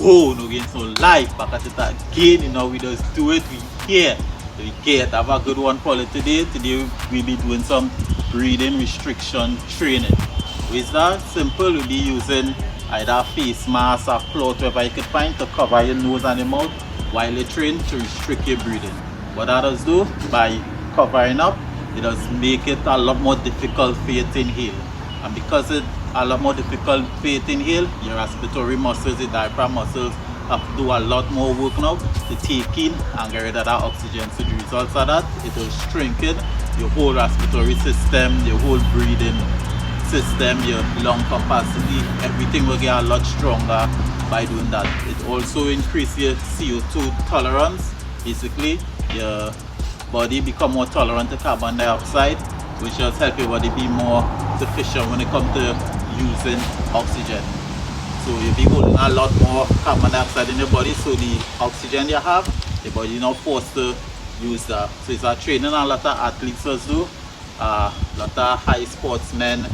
go no again. So live back at it again, you know, we just do it, we here. We get have a good one for it today. Today we'll be doing some breathing restriction training. With that simple, we'll be using either face mask or cloth, whatever you could find to cover your nose and your mouth while you train to restrict your breathing. What that does do, by covering up, it does make it a lot more difficult for you to inhale. And because it's a lot more difficult for you to inhale, your respiratory muscles, the diaphragm muscles, have to do a lot more work now to take in and get rid of that oxygen. So the results of that, it will strengthen your whole respiratory system, your whole breathing system, your lung capacity, everything will get a lot stronger by doing that. It also increases your CO2 tolerance. Basically, your body become more tolerant to carbon dioxide, which just help your body be more sufficient when it comes to using oxygen. So you'll be holding a lot more carbon dioxide in your body, so the oxygen you have, the body is not forced to use that. So it's a training a lot of athletes does do, a lot of high sportswomen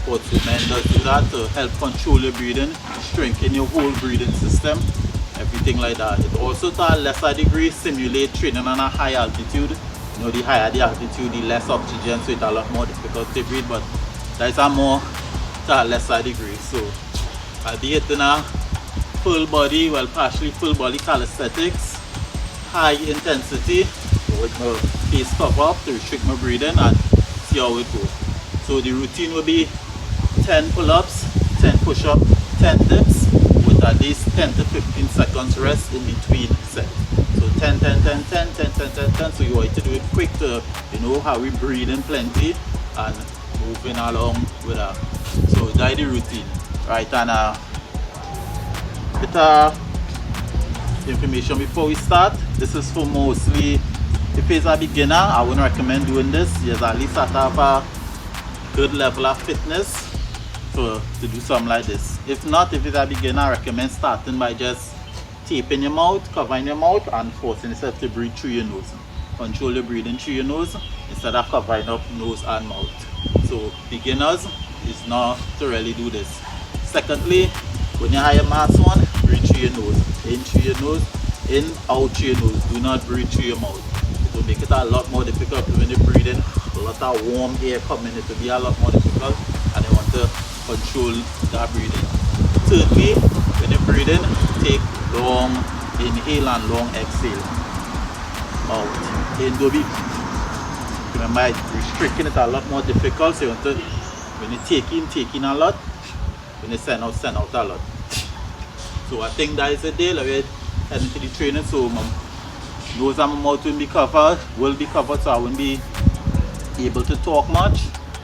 does do that to help control your breathing, strengthen your whole breathing system, everything like that. It also to a lesser degree simulate training on a high altitude. You know, the higher the altitude, the less oxygen, so it's a lot more difficult to breathe, but that's a more to a lesser degree. So I'll be hitting a full body, well partially full body calisthenics, high intensity with my face cover up to restrict my breathing and see how it goes. So the routine will be 10 pull-ups, 10 push-ups, 10 dips with at least 10 to 15 seconds rest in between sets. So 10, 10, 10, 10, 10, 10, 10, 10. So you want to do it quick to, you know, how we breathe in plenty and moving along with that. So that's the routine. Right, and bit of information before we start. This is for mostly, if it's a beginner, I wouldn't recommend doing this. You at least have to have a good level of fitness to do something like this. If not, if it's a beginner, I recommend starting by just taping your mouth, covering your mouth, and forcing yourself to breathe through your nose. Control your breathing through your nose instead of covering up nose and mouth. So beginners is not to really do this. Secondly, when you have your mask on, breathe through your nose. In through your nose, in, out through your nose. Do not breathe through your mouth. It will make it a lot more difficult when you're breathing. A lot of warm air coming, it will be a lot more difficult, and you want to control that breathing. Thirdly, when you're breathing, take long inhale and long exhale. Out. In, do be, remember, restricting it a lot more difficult, so you want to, when you take in a lot, when you send out a lot. So I think that is the day. We're heading to the training, so my nose and my mouth will be covered, so I won't be able to talk much.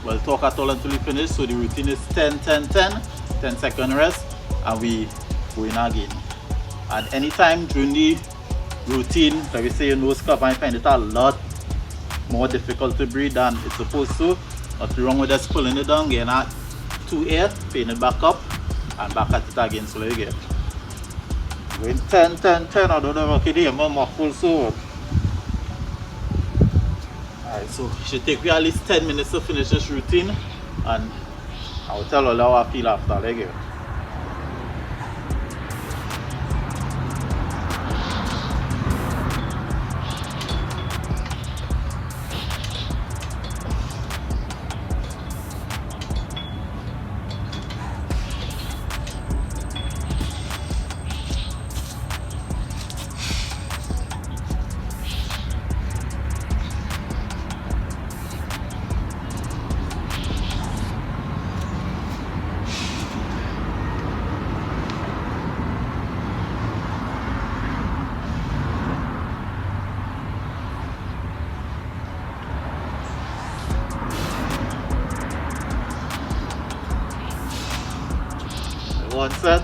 Well, talk at all until we finish. So the routine is 10, 10, 10, 10 second rest, and we go in again. And anytime during the routine, like we say, your nose cover, I find it a lot more difficult to breathe than it's supposed to. Nothing wrong with just pulling it down, getting that to air, paying it back up, and back at it again slowly again. Going 10, 10, 10, I don't know if I can hear my muffle so. Alright, so it should take me at least 10 minutes to finish this routine, and I will tell you how I feel after. There you go. One set.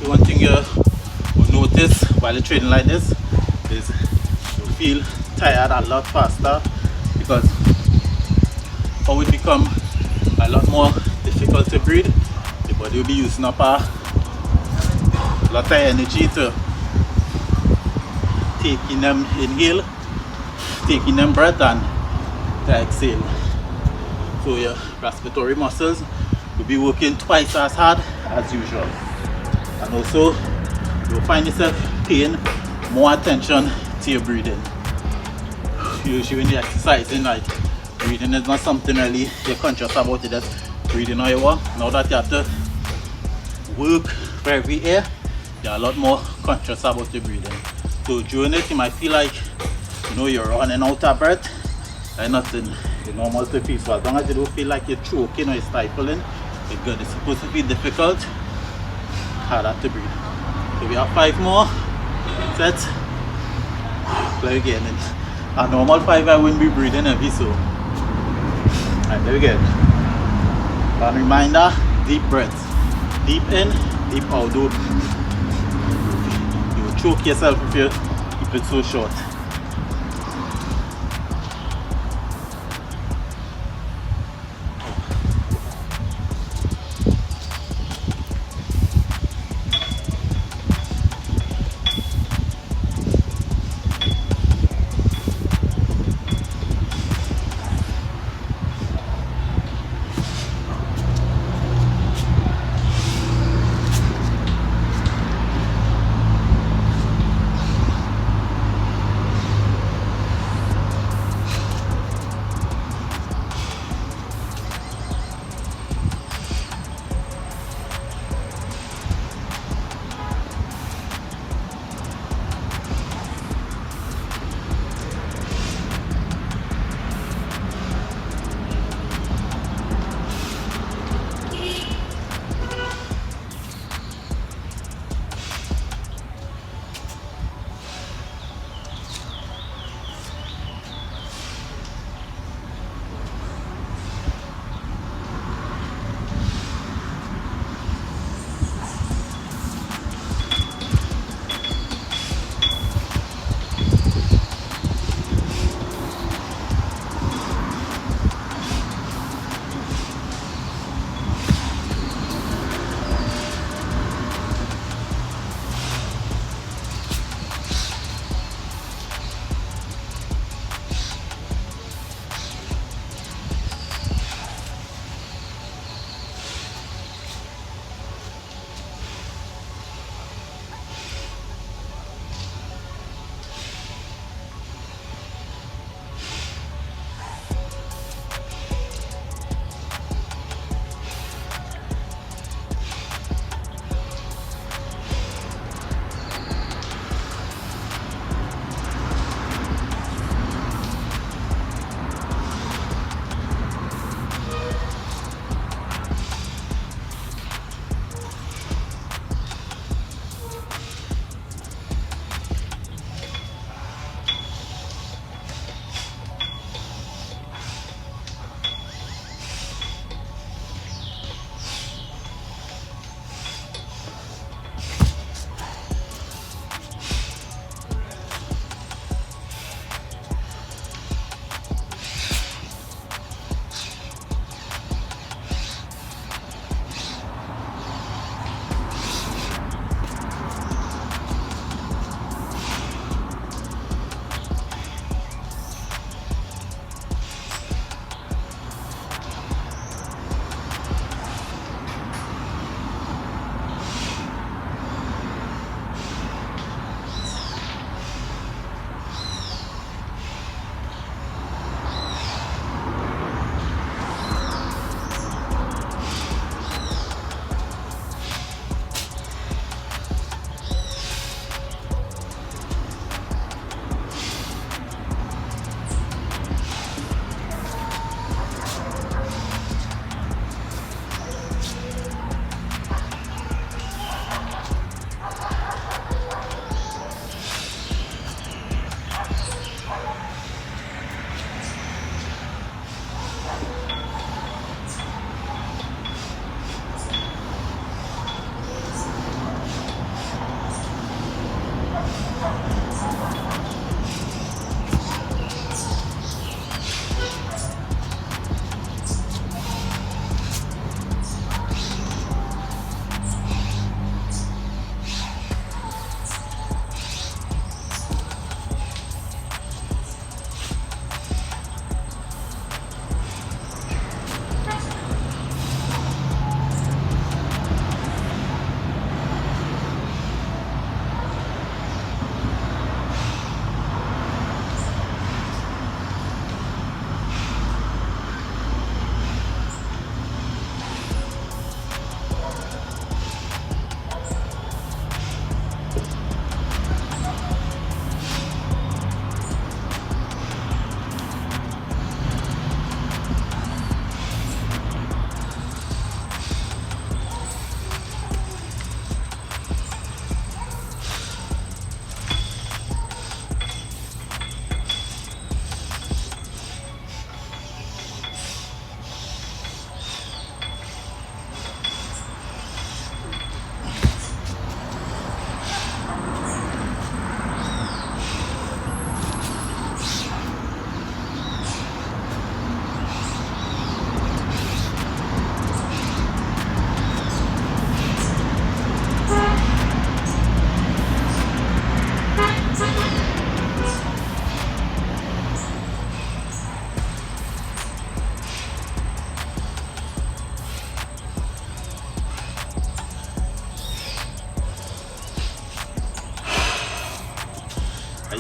one thing you will notice while you're training like this is you feel tired a lot faster, because how it become a lot more difficult to breathe, the body will be using up a lot of energy to taking them inhale, taking them breath, and to exhale. So your respiratory muscles will be working twice as hard as usual. And also you'll find yourself paying more attention to your breathing. Usually when you're exercising, like, breathing is not something really you're conscious about. You just breathing how you want. Now that you have to work for every air, you're a lot more conscious about your breathing. So during it you might feel like, you know, you're running out of breath and nothing. It's normal to feel. So as long as you don't feel like you're choking or you're stifling, it's good. It's supposed to be difficult, harder to breathe. So we have 5 more sets. Play again. A normal 5 I wouldn't be breathing heavy, so alright, there we go. And reminder, deep breaths. Deep in, deep out. You will choke yourself if you keep it so short.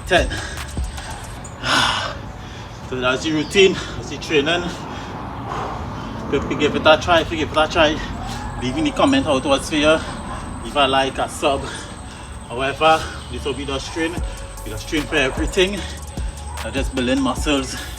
10. So that's the routine, that's the training. Give it a try, give it a try. Leave in the comment how it was for you. Leave a like, a sub. However, this will be just train. We just train for everything. Not just building muscles.